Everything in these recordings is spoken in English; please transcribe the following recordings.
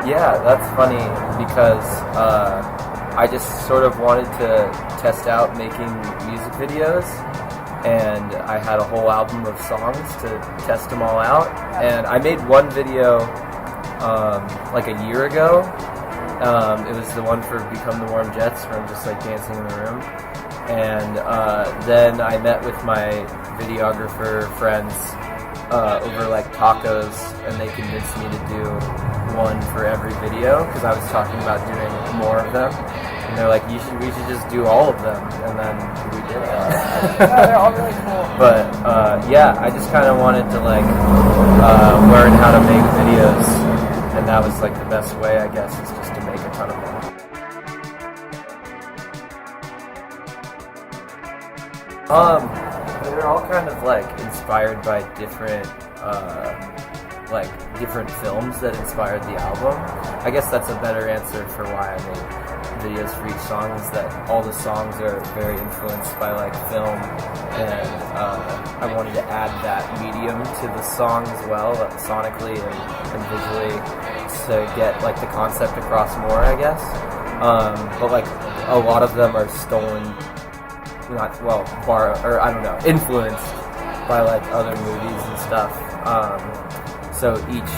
Yeah, that's funny because I just sort of wanted to test out making music videos, and I had a whole album of songs to test them all out. And I made one video like a year ago. It was the one for Become the Warm Jets, where I'm just like dancing in the room. And then I met with my videographer friends over like tacos, and they convinced me to do one for every video because I was talking about doing more of them. And they're like, we should just do all of them, and then we did it. They're all really cool. But yeah, I just kind of wanted to like learn how to make videos, and that was like the best way, I guess, is just to make a ton of them. They're all kind of like inspired by different films that inspired the album. I guess that's a better answer for why I made videos for each song, is that all the songs are very influenced by like film, and I wanted to add that medium to the song as well, sonically and visually, to get like the concept across more, I guess. But like a lot of them are stolen, influenced by like other movies and stuff. So each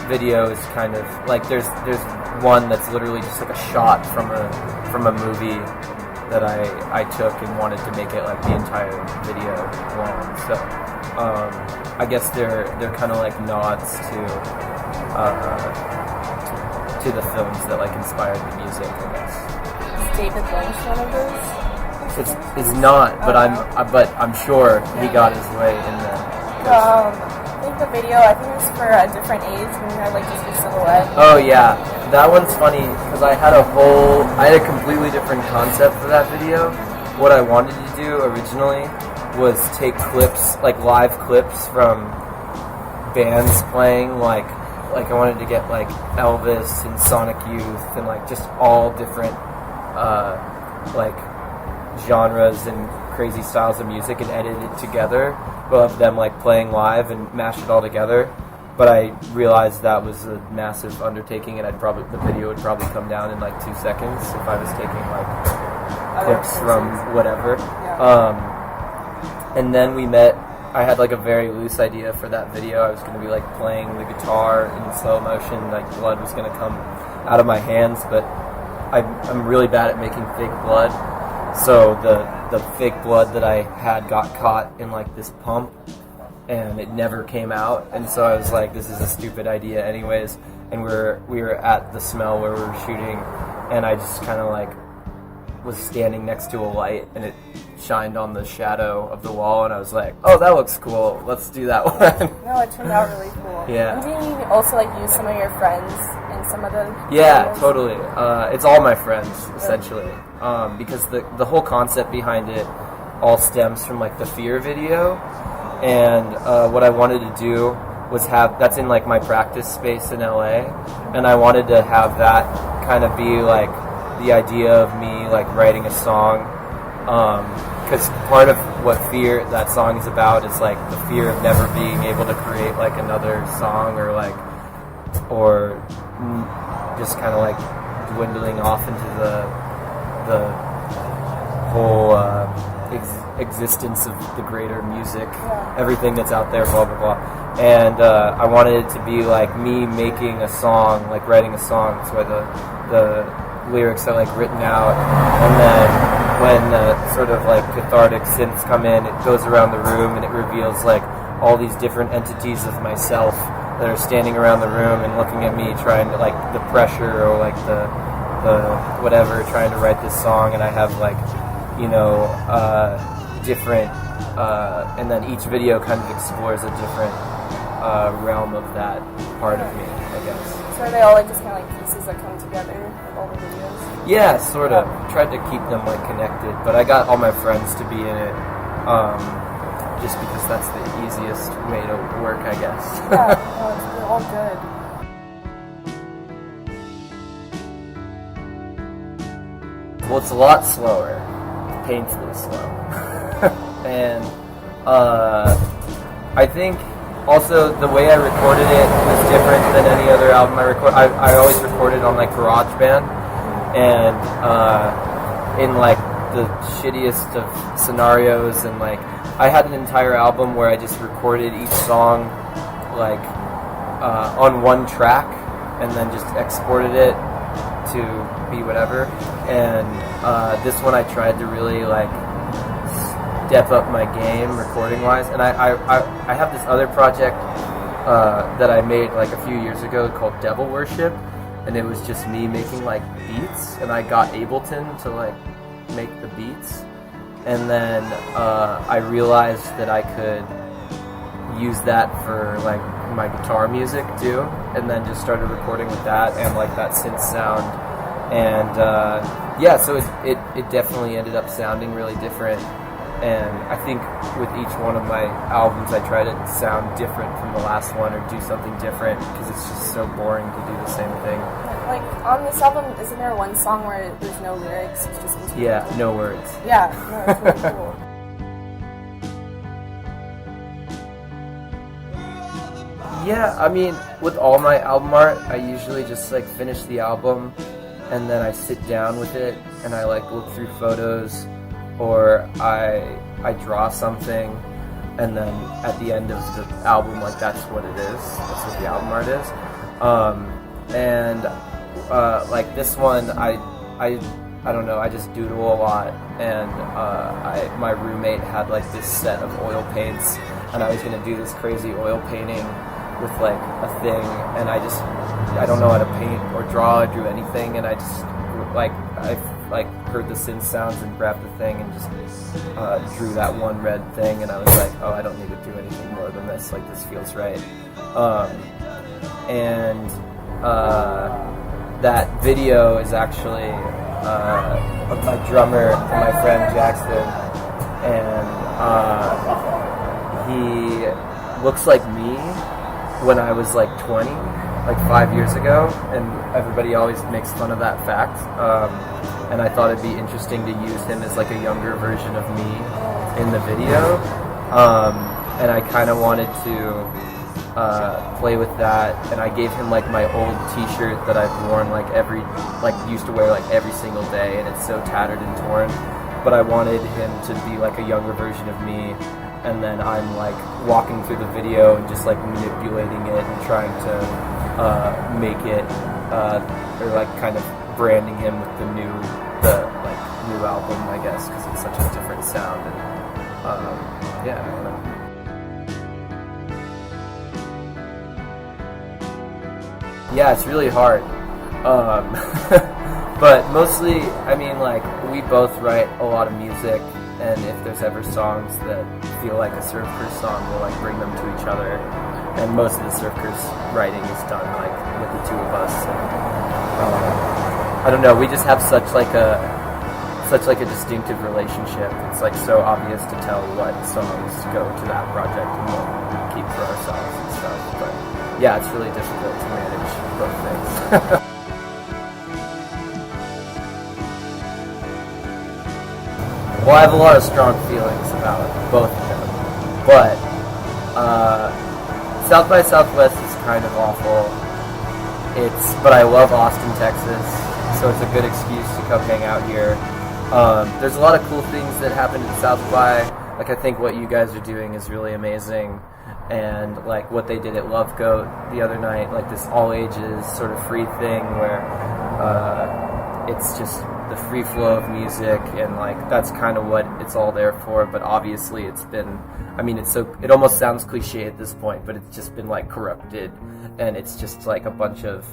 video is kind of like there's one that's literally just like a shot from a movie that I took and wanted to make it like the entire video long. So I guess they're kind of like nods to the films that like inspired the music, I guess. Is David Lynch one of those? It's not, but I'm sure he got his way in there. I think the video, I think it was for a different age when we had like just a silhouette. Oh yeah, that one's funny because I had a completely different concept for that video. What I wanted to do originally was take clips, like live clips from bands playing, like I wanted to get like Elvis and Sonic Youth and like just all different like genres and crazy styles of music, and edit it together of them like playing live and mash it all together. But I realized that was a massive undertaking, and the video would probably come down in like 2 seconds if I was taking like clips from whatever. And then we met. I had like a very loose idea for that video. I was going to be like playing the guitar in slow motion, like blood was going to come out of my hands, but I'm really bad at making fake blood. So the fake blood that I had got caught in like this pump, and it never came out. And so I was like, this is a stupid idea anyways. And we were at the smell where we were shooting, and I just kind of like was standing next to a light, and it shined on the shadow of the wall, and I was like, oh, that looks cool, let's do that one. No, it turned out really cool. Yeah. And did you also like use some of your friends in some of the Yeah, videos? totally. It's all my friends, essentially. Because the whole concept behind it all stems from like the Fear video, and what I wanted to do was that's in like my practice space in LA, and I wanted to have that kind of be like the idea of me like writing a song, because part of what Fear, that song, is about is like the fear of never being able to create like another song, or just kind of like dwindling off into the whole existence of the greater music, everything that's out there, blah blah blah. And I wanted it to be like me making a song, like writing a song. That's why the lyrics are like written out, and then when the sort of like cathartic synths come in, it goes around the room and it reveals like all these different entities of myself that are standing around the room and looking at me, trying to like the pressure or like the whatever, trying to write this song. And I have like, different and then each video kind of explores a different realm of that part of me, I guess. So are they all like just kind of like pieces that come together, like all the videos? Yeah, sort of. Tried to keep them like connected, but I got all my friends to be in it, just because that's the easiest way to work, I guess. Yeah, they're all good. Well, it's a lot slower, painfully slow, and I think also the way I recorded it was different than any other album I record. I always recorded on like GarageBand, and in like the shittiest of scenarios, and like I had an entire album where I just recorded each song like on one track and then just exported it to be whatever. And this one I tried to really like step up my game recording wise, and I have this other project that I made like a few years ago called Devil Worship, and it was just me making like beats, and I got Ableton to like make the beats, and then I realized that I could use that for like my guitar music too, and then just started recording with that and like that synth sound, and yeah, so it definitely ended up sounding really different. And I think with each one of my albums I try to sound different from the last one or do something different, because it's just so boring to do the same thing. Like on this album, isn't there one song where there's no lyrics, it's just instrumental? Yeah, no words. Yeah, no, it's really cool. Yeah, I mean, with all my album art, I usually just like finish the album and then I sit down with it and I like look through photos, or I draw something, and then at the end of the album, like that's what it is. That's what the album art is. And like this one, I don't know. I just doodle a lot, and my roommate had like this set of oil paints, and I was gonna do this crazy oil painting with like a thing, and I don't know how to paint or draw or do anything, and I just I heard the synth sounds and grabbed the thing and just drew that one red thing, and I was like, oh, I don't need to do anything more than this, like this feels right. And that video is actually of my drummer and my friend Jackson, and he looks like me when I was like 20, like 5 years ago, and everybody always makes fun of that fact. And I thought it'd be interesting to use him as like a younger version of me in the video. And I kind of wanted to play with that, and I gave him like my old t-shirt that I've worn used to wear like every single day, and it's so tattered and torn, but I wanted him to be like a younger version of me, and then I'm like walking through the video and just like manipulating it and trying to make it or like kind of branding him with the new album, I guess, because it's such a different sound. And yeah, I don't know. Yeah, it's really hard. But mostly, I mean, like, we both write a lot of music, and if there's ever songs that feel like a Surf Curse song, we'll like bring them to each other. And most of the Surf Curse writing is done like with the two of us. And, I don't know, we just have such a distinctive relationship. It's like so obvious to tell what songs go to that project and what we keep for ourselves and stuff. But yeah, it's really difficult to manage both things. Well, I have a lot of strong feelings about both of them, but South by Southwest is kind of awful. But I love Austin, Texas, so it's a good excuse to come hang out here. There's a lot of cool things that happen at South by. Like, I think what you guys are doing is really amazing, and like what they did at Love Goat the other night, like this all ages sort of free thing where it's just the free flow of music, and like that's kind of what it's all there for. But obviously it's been, I mean, it almost sounds cliche at this point, but it's just been like corrupted, and it's just like a bunch of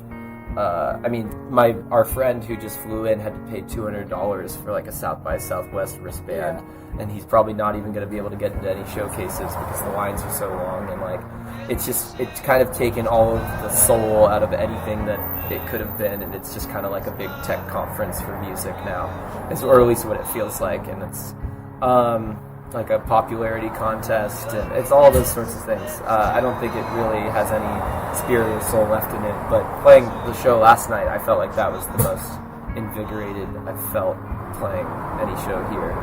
our friend who just flew in had to pay $200 for like a South by Southwest wristband, and he's probably not even going to be able to get into any showcases because the lines are so long, and like it's kind of taken all of the soul out of anything that it could have been, and it's just kind of like a big tech conference for music now, or at least what it feels like, and it's like a popularity contest, and it's all those sorts of things. I don't think it really has any spirit or soul left in it, but playing the show last night, I felt like that was the most invigorated I've felt playing any show here.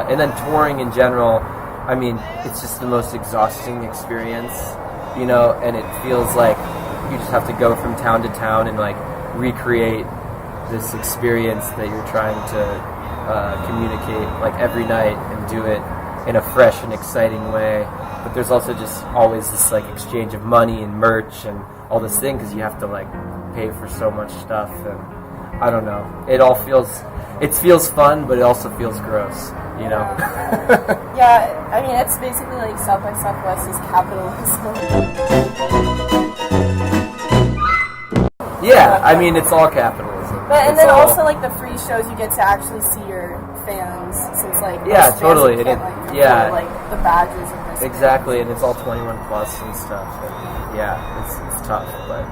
And then touring in general, I mean, it's just the most exhausting experience, you know, and it feels like you just have to go from town to town and like recreate this experience that you're trying to communicate like every night and do it in a fresh and exciting way. But there's also just always this like exchange of money and merch and all this thing because you have to like pay for so much stuff, and I don't know. It feels fun, but it also feels gross, you know. Yeah, I mean it's basically like South by Southwest is capitalism. Yeah, I mean it's all capitalism. But and then also like the free shows, you get to actually see your fans, since like most totally. bands you can't, like the badges and this. Exactly, and it's all 21 plus and stuff. And yeah, it's tough, but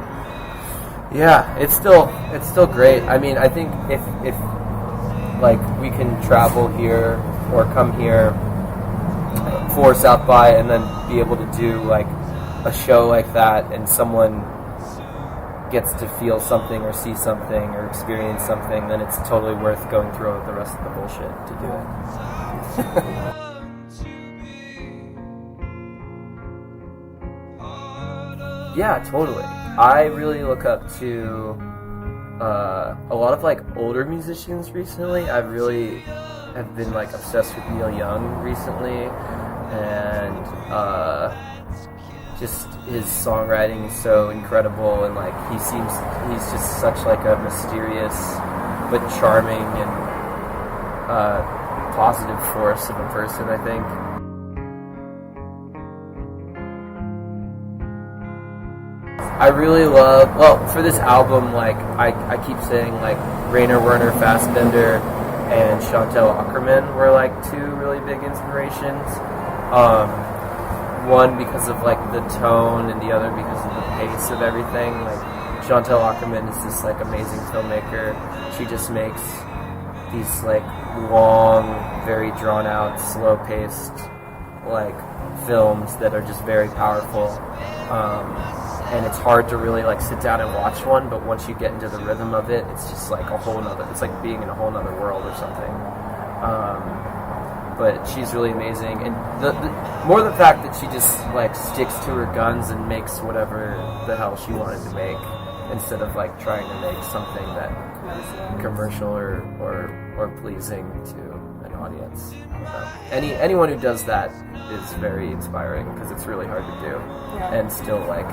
yeah, it's still great. I mean, I think if like we can travel here or come here for South by and then be able to do like a show like that, and someone gets to feel something or see something or experience something, then it's totally worth going through the rest of the bullshit to do it. Yeah, totally. I really look up to a lot of like older musicians recently. I really have been like obsessed with Neil Young recently, and just his songwriting is so incredible, and like he's just such like a mysterious but charming and positive force of a person, I think. I really love, well, for this album, like I keep saying like Rainer Werner Fassbender and Chantal Ackerman were like two really big inspirations. One because of like the tone, and the other because of the pace of everything. Like Chantal Ackerman is this like amazing filmmaker. She just makes these like long, very drawn out, slow paced like films that are just very powerful. And it's hard to really like sit down and watch one, but once you get into the rhythm of it, it's just like it's like being in a whole nother world or something. But she's really amazing, and more the fact that she just like sticks to her guns and makes whatever the hell she wanted to make, instead of like trying to make something that commercial or pleasing to an audience. Anyone who does that is very inspiring, because it's really hard to do, and still like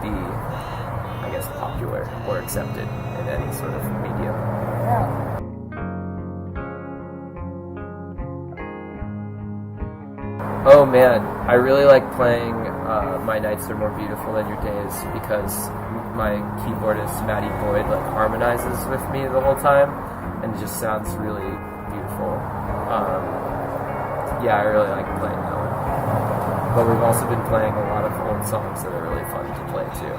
be, I guess, popular or accepted in any sort of medium. Yeah. Oh man, I really like playing My Nights Are More Beautiful Than Your Days, because my keyboardist Maddie Boyd like harmonizes with me the whole time, and it just sounds really beautiful. Yeah, I really like playing that one. But we've also been playing a lot of old songs that are really fun to play too.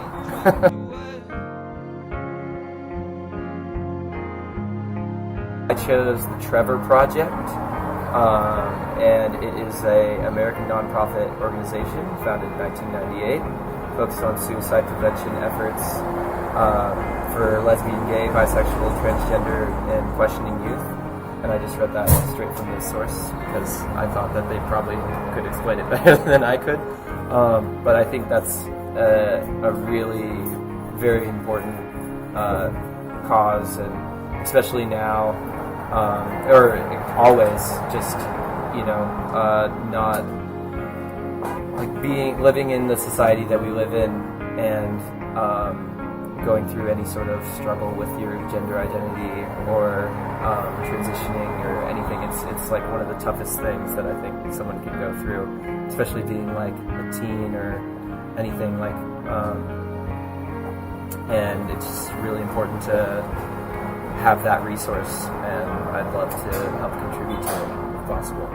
I chose the Trevor Project. And it is an American nonprofit organization founded in 1998, focused on suicide prevention efforts for lesbian, gay, bisexual, transgender, and questioning youth. And I just read that straight from the source because I thought that they probably could explain it better than I could. But I think that's a really very important cause, and especially now. Or always, just, you know, not like living in the society that we live in, and going through any sort of struggle with your gender identity or transitioning or anything. It's like one of the toughest things that I think someone can go through, especially being like a teen or anything like. And it's just really important to have that resource, and I'd love to help contribute to it if possible.